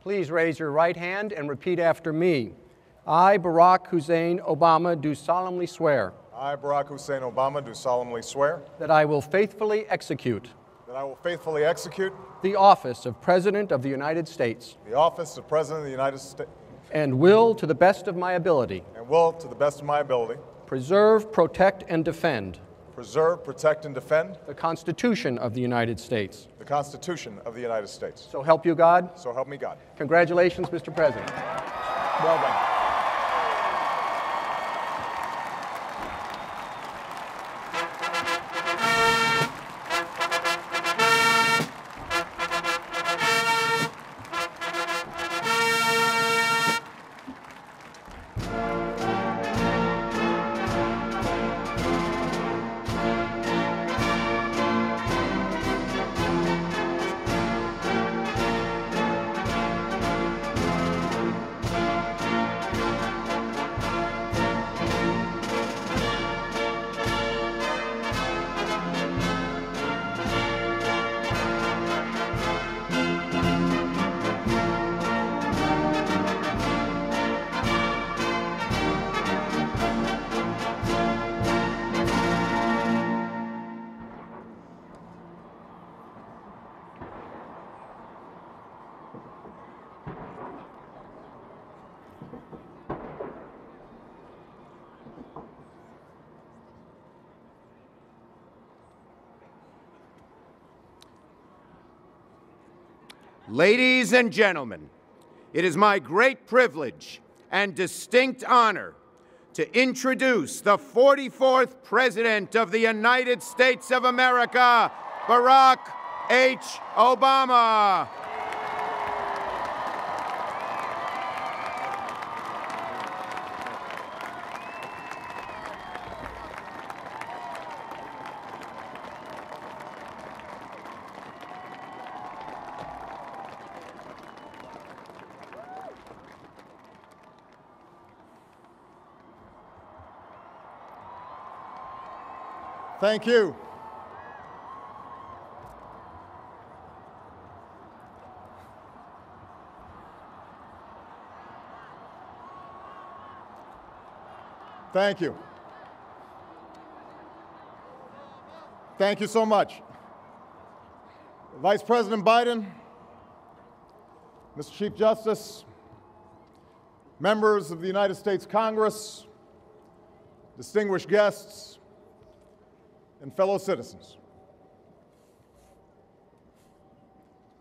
Please raise your right hand and repeat after me. I, Barack Hussein Obama, do solemnly swear I, Barack Hussein Obama, do solemnly swear that I will faithfully execute that I will faithfully execute the office of President of the United States the office of President of the United States and will, to the best of my ability, and will, to the best of my ability, preserve, protect, and defend preserve, protect, and defend the Constitution of the United States. the Constitution of the United States. So help you God. So help me God. Congratulations, Mr. President. Well done. Ladies and gentlemen, it is my great privilege and distinct honor to introduce the 44th President of the United States of America, Barack H. Obama. Thank you. Thank you. Thank you so much. Vice President Biden, Mr. Chief Justice, members of the United States Congress, distinguished guests, and fellow citizens.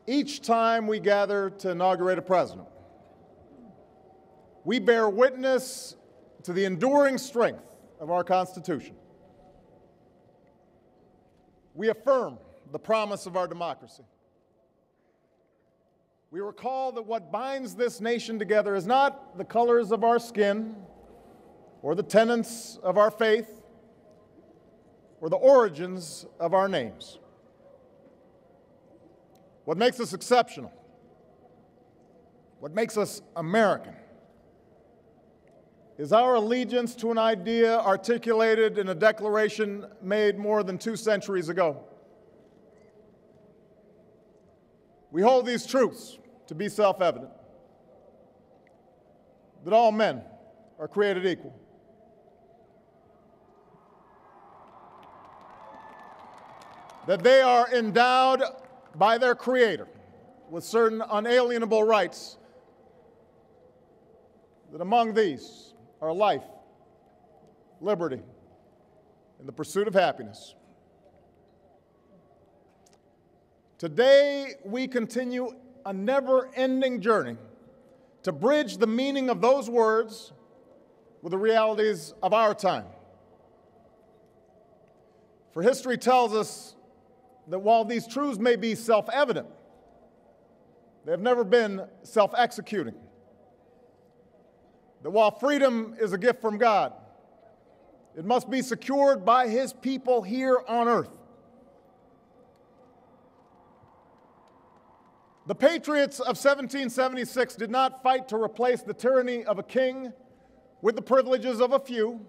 Each time we gather to inaugurate a president, we bear witness to the enduring strength of our Constitution. We affirm the promise of our democracy. We recall that what binds this nation together is not the colors of our skin or the tenets of our faith or the origins of our names. What makes us exceptional, what makes us American, is our allegiance to an idea articulated in a declaration made more than 2 centuries ago. We hold these truths to be self-evident, that all men are created equal, that they are endowed by their Creator with certain unalienable rights, that among these are life, liberty, and the pursuit of happiness. Today, we continue a never-ending journey to bridge the meaning of those words with the realities of our time. For history tells us that while these truths may be self-evident, they have never been self-executing. That while freedom is a gift from God, it must be secured by His people here on earth. The patriots of 1776 did not fight to replace the tyranny of a king with the privileges of a few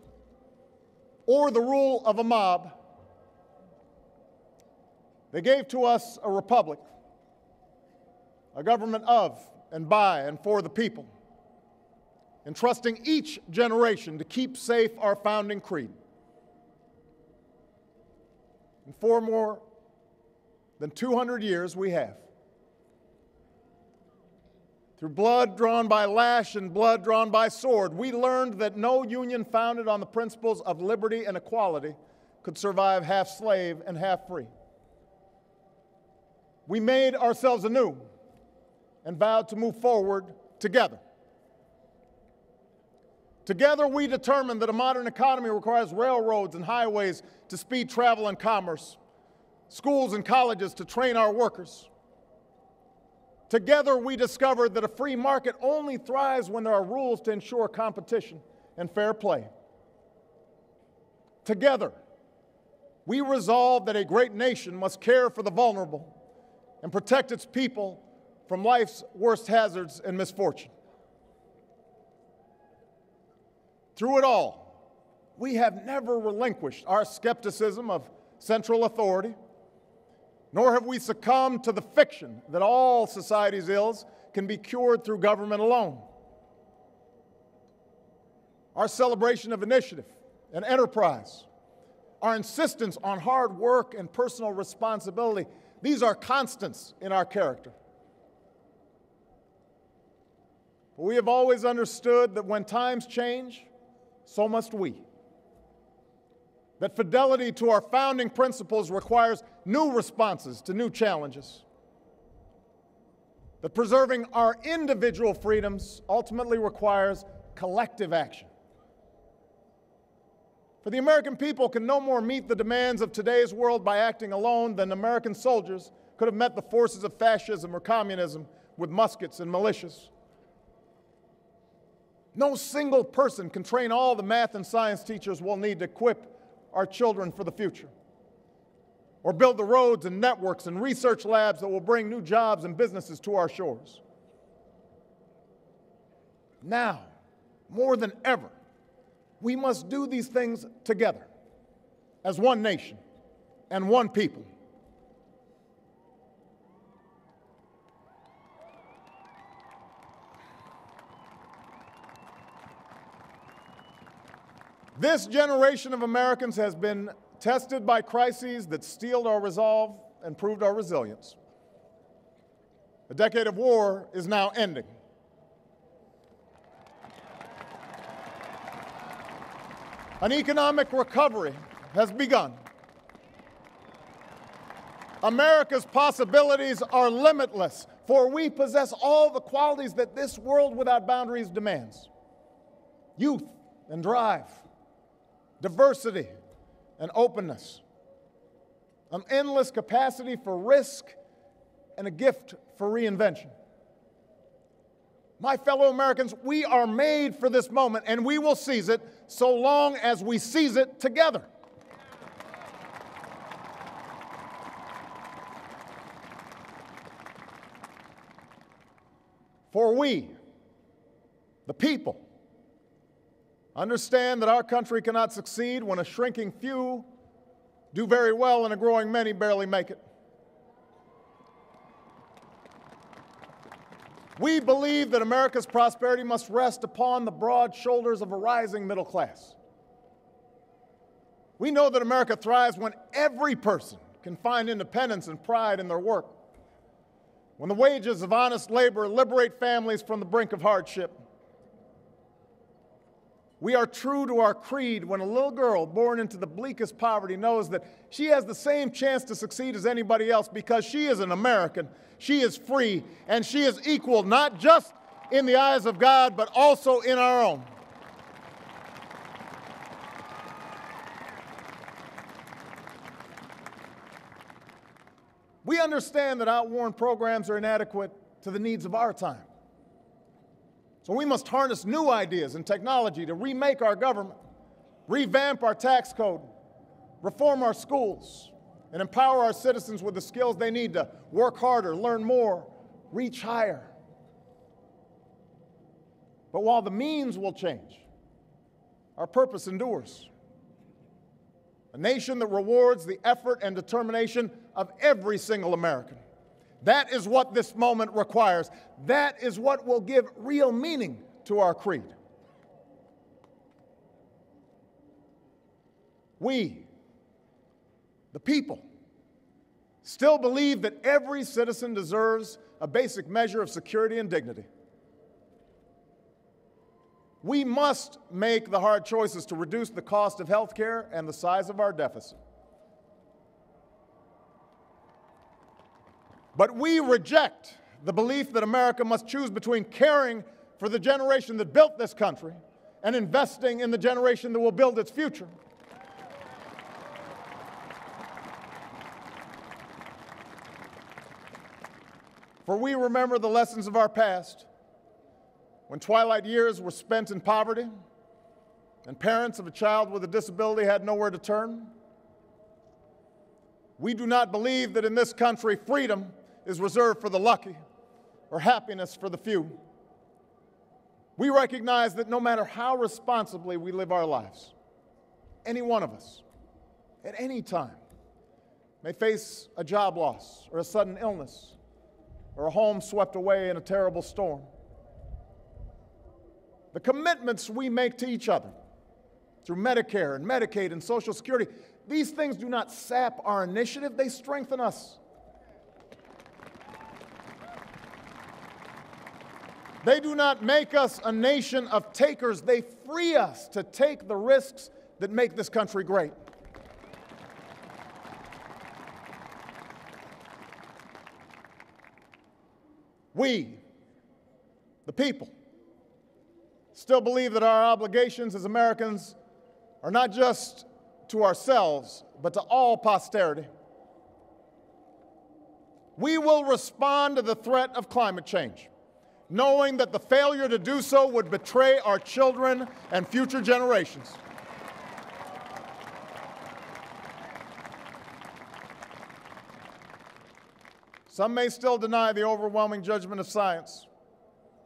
or the rule of a mob. They gave to us a republic, a government of and by and for the people, entrusting each generation to keep safe our founding creed. And for more than 200 years we have. Through blood drawn by lash and blood drawn by sword, we learned that no union founded on the principles of liberty and equality could survive half slave and half free. We made ourselves anew and vowed to move forward together. Together we determined that a modern economy requires railroads and highways to speed travel and commerce, schools and colleges to train our workers. Together we discovered that a free market only thrives when there are rules to ensure competition and fair play. Together we resolved that a great nation must care for the vulnerable and protect its people from life's worst hazards and misfortune. Through it all, we have never relinquished our skepticism of central authority, nor have we succumbed to the fiction that all society's ills can be cured through government alone. Our celebration of initiative and enterprise, our insistence on hard work and personal responsibility, these are constants in our character. But we have always understood that when times change, so must we. That fidelity to our founding principles requires new responses to new challenges. That preserving our individual freedoms ultimately requires collective action. For the American people can no more meet the demands of today's world by acting alone than American soldiers could have met the forces of fascism or communism with muskets and militias. No single person can train all the math and science teachers we'll need to equip our children for the future, or build the roads and networks and research labs that will bring new jobs and businesses to our shores. Now, more than ever, we must do these things together as one nation and one people. This generation of Americans has been tested by crises that steeled our resolve and proved our resilience. A decade of war is now ending. An economic recovery has begun. America's possibilities are limitless, for we possess all the qualities that this world without boundaries demands: youth and drive, diversity and openness, an endless capacity for risk, and a gift for reinvention. My fellow Americans, we are made for this moment, and we will seize it so long as we seize it together. For we, the people, understand that our country cannot succeed when a shrinking few do very well and a growing many barely make it. We believe that America's prosperity must rest upon the broad shoulders of a rising middle class. We know that America thrives when every person can find independence and pride in their work, when the wages of honest labor liberate families from the brink of hardship. We are true to our creed when a little girl born into the bleakest poverty knows that she has the same chance to succeed as anybody else because she is an American, she is free, and she is equal not just in the eyes of God, but also in our own. We understand that outworn programs are inadequate to the needs of our time. So we must harness new ideas and technology to remake our government, revamp our tax code, reform our schools, and empower our citizens with the skills they need to work harder, learn more, reach higher. But while the means will change, our purpose endures. A nation that rewards the effort and determination of every single American, That is what this moment requires. That is what will give real meaning to our creed. We, the people, still believe that every citizen deserves a basic measure of security and dignity. We must make the hard choices to reduce the cost of health care and the size of our deficit. But we reject the belief that America must choose between caring for the generation that built this country and investing in the generation that will build its future. For we remember the lessons of our past, when twilight years were spent in poverty and parents of a child with a disability had nowhere to turn. We do not believe that in this country freedom is reserved for the lucky or happiness for the few. We recognize that no matter how responsibly we live our lives, any one of us, at any time, may face a job loss or a sudden illness or a home swept away in a terrible storm. The commitments we make to each other through Medicare and Medicaid and Social Security, these things do not sap our initiative, they strengthen us. They do not make us a nation of takers, they free us to take the risks that make this country great. We, the people, still believe that our obligations as Americans are not just to ourselves, but to all posterity. We will respond to the threat of climate change, knowing that the failure to do so would betray our children and future generations. Some may still deny the overwhelming judgment of science,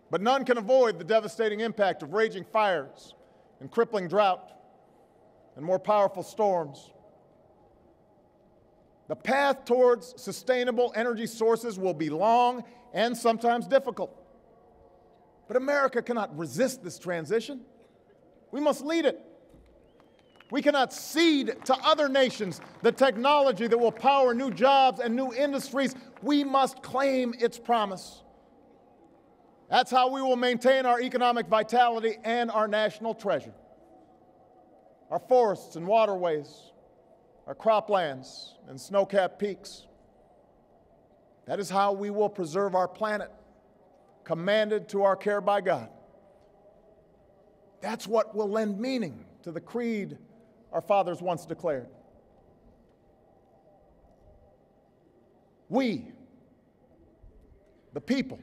but none can avoid the devastating impact of raging fires and crippling drought and more powerful storms. The path towards sustainable energy sources will be long and sometimes difficult. But America cannot resist this transition. We must lead it. We cannot cede to other nations the technology that will power new jobs and new industries. We must claim its promise. That's how we will maintain our economic vitality and our national treasure. Our forests and waterways, our croplands and snow-capped peaks. That is how we will preserve our planet, commanded to our care by God. That's what will lend meaning to the creed our fathers once declared. We, the people,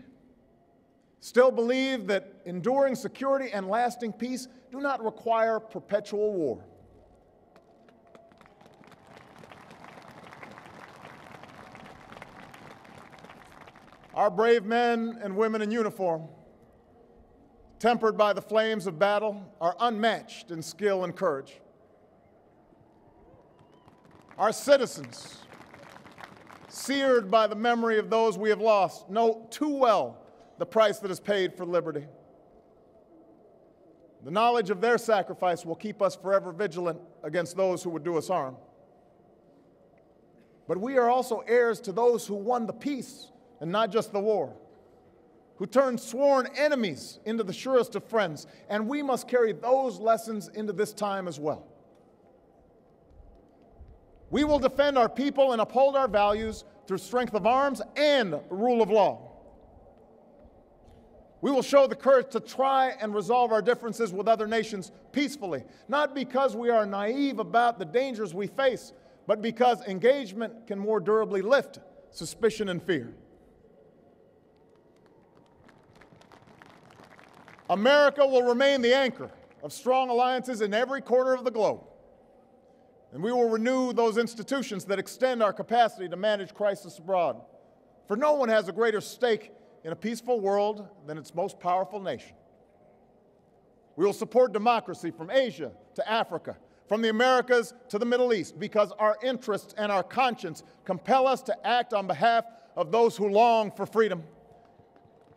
still believe that enduring security and lasting peace do not require perpetual war. Our brave men and women in uniform, tempered by the flames of battle, are unmatched in skill and courage. Our citizens, seared by the memory of those we have lost, know too well the price that is paid for liberty. The knowledge of their sacrifice will keep us forever vigilant against those who would do us harm. But we are also heirs to those who won the peace and not just the war, who turned sworn enemies into the surest of friends, and we must carry those lessons into this time as well. We will defend our people and uphold our values through strength of arms and rule of law. We will show the courage to try and resolve our differences with other nations peacefully, not because we are naive about the dangers we face, but because engagement can more durably lift suspicion and fear. America will remain the anchor of strong alliances in every corner of the globe. And we will renew those institutions that extend our capacity to manage crisis abroad. For no one has a greater stake in a peaceful world than its most powerful nation. We will support democracy from Asia to Africa, from the Americas to the Middle East, because our interests and our conscience compel us to act on behalf of those who long for freedom.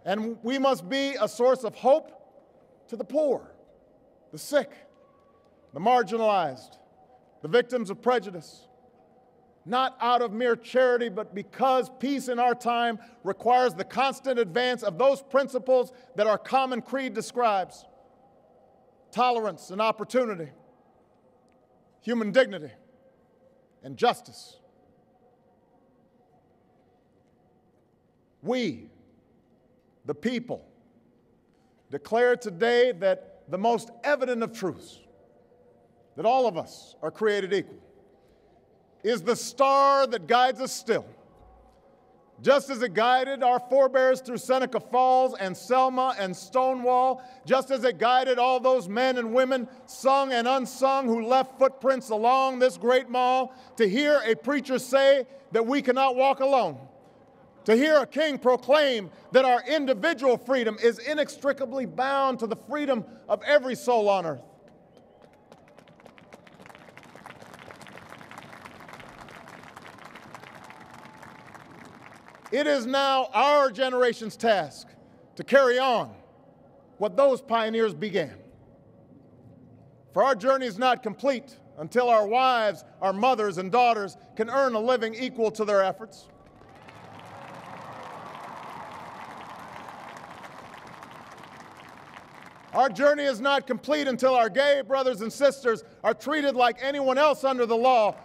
And we must be a source of hope to the poor, the sick, the marginalized, the victims of prejudice, not out of mere charity, but because peace in our time requires the constant advance of those principles that our common creed describes: tolerance and opportunity, human dignity, and justice. We, the people, declare today that the most evident of truths, that all of us are created equal, is the star that guides us still, just as it guided our forebears through Seneca Falls and Selma and Stonewall, just as it guided all those men and women, sung and unsung, who left footprints along this great mall, to hear a preacher say that we cannot walk alone, to hear a king proclaim that our individual freedom is inextricably bound to the freedom of every soul on earth. It is now our generation's task to carry on what those pioneers began. For our journey is not complete until our wives, our mothers, and daughters can earn a living equal to their efforts. Our journey is not complete until our gay brothers and sisters are treated like anyone else under the law.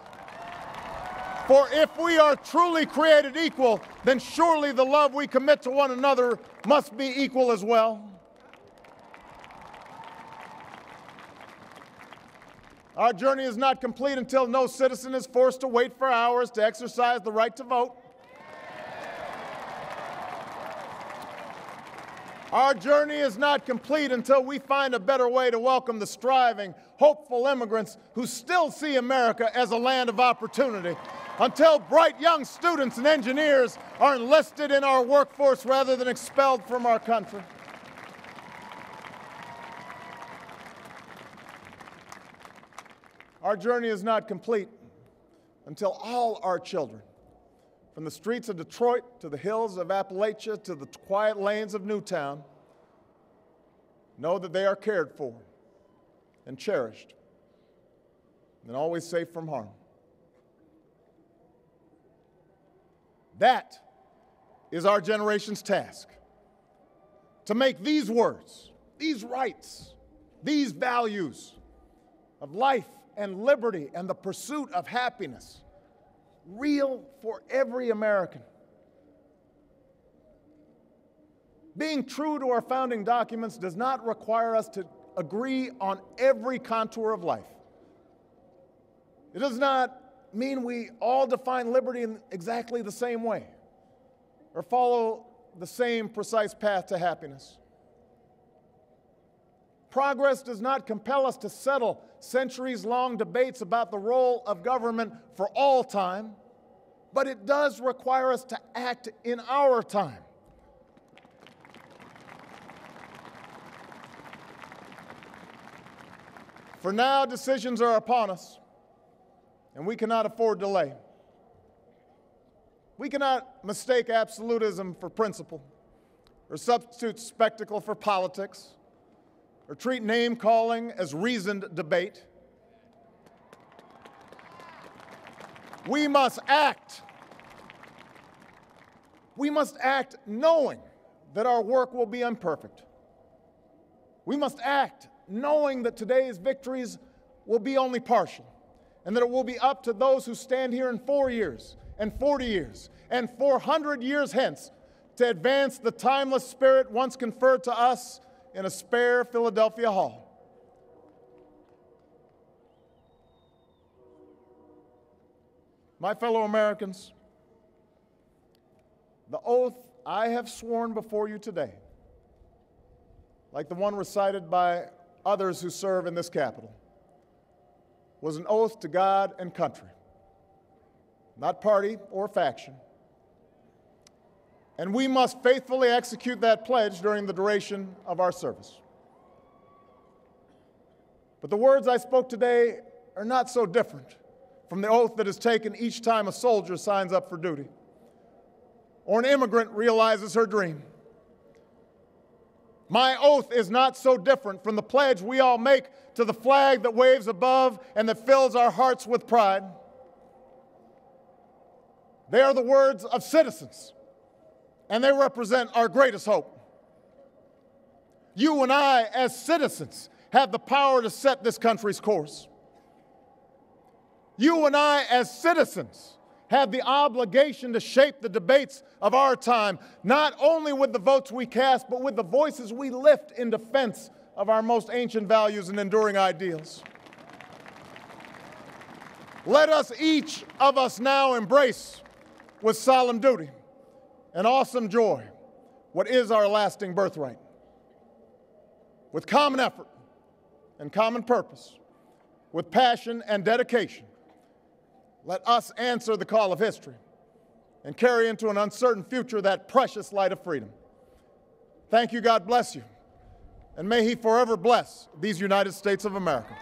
For if we are truly created equal, then surely the love we commit to one another must be equal as well. Our journey is not complete until no citizen is forced to wait for hours to exercise the right to vote. Our journey is not complete until we find a better way to welcome the striving, hopeful immigrants who still see America as a land of opportunity, until bright young students and engineers are enlisted in our workforce rather than expelled from our country. Our journey is not complete until all our children, from the streets of Detroit to the hills of Appalachia to the quiet lanes of Newtown, know that they are cared for and cherished and always safe from harm. That is our generation's task, to make these words, these rights, these values of life and liberty and the pursuit of happiness real for every American. Being true to our founding documents does not require us to agree on every contour of life. It does not mean we all define liberty in exactly the same way or follow the same precise path to happiness. Progress does not compel us to settle centuries-long debates about the role of government for all time, but it does require us to act in our time. For now, decisions are upon us, and we cannot afford delay. We cannot mistake absolutism for principle, or substitute spectacle for politics, or treat name-calling as reasoned debate. We must act. We must act knowing that our work will be imperfect. We must act knowing that today's victories will be only partial, and that it will be up to those who stand here in 4 years, and 40 years, and 400 years hence to advance the timeless spirit once conferred to us in a spare Philadelphia hall. My fellow Americans, the oath I have sworn before you today, like the one recited by others who serve in this Capitol, was an oath to God and country, not party or faction. And we must faithfully execute that pledge during the duration of our service. But the words I spoke today are not so different from the oath that is taken each time a soldier signs up for duty. or an immigrant realizes her dream. My oath is not so different from the pledge we all make to the flag that waves above and that fills our hearts with pride. They are the words of citizens, and they represent our greatest hope. You and I, as citizens, have the power to set this country's course. You and I, as citizens, have the obligation to shape the debates of our time, not only with the votes we cast, but with the voices we lift in defense of our most ancient values and enduring ideals. Let us, each of us, now embrace with solemn duty and awesome joy what is our lasting birthright. With common effort and common purpose, with passion and dedication, let us answer the call of history and carry into an uncertain future that precious light of freedom. Thank you, God bless you, and may He forever bless these United States of America.